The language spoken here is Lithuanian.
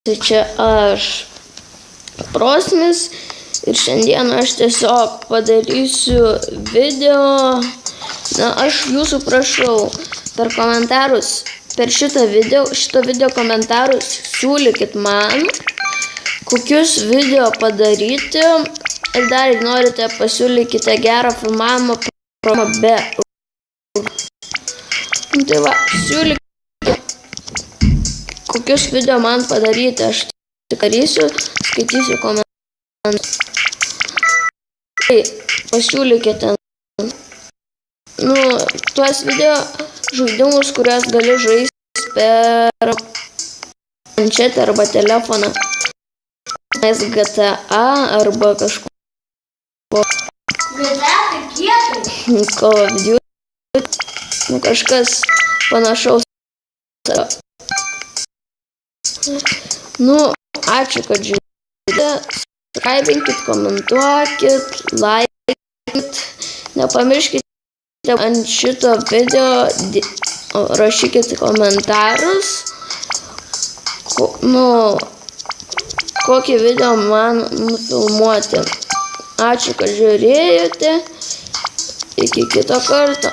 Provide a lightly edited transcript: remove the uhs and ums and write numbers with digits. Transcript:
Tai čia aš Prosmis ir šiandien aš tiesiog padarysiu video. Na, aš jūsų prašau per komentarus, per šito video komentarus siūlykit man, kokius video padaryti. Ir dar norite pasiūlykite gerą filmavimo programą be. Tai va, siūlykite, kokius video man padaryti, aš tik darysiu, skaitysiu komentarus. Tai pasiūlykite, tuos video žaidimus, kuriuos gali žaisti per planšetę arba telefoną. GTA arba kažko. Call of Duty. Kažkas panašaus. Ačiū, kad žiūrėjote. Subscribinkit, komentuokit, laikykit. Nepamirškite ant šito video rašykit komentarus. Kokį video man nufilmuoti. Ačiū, kad žiūrėjote. Iki kito karto.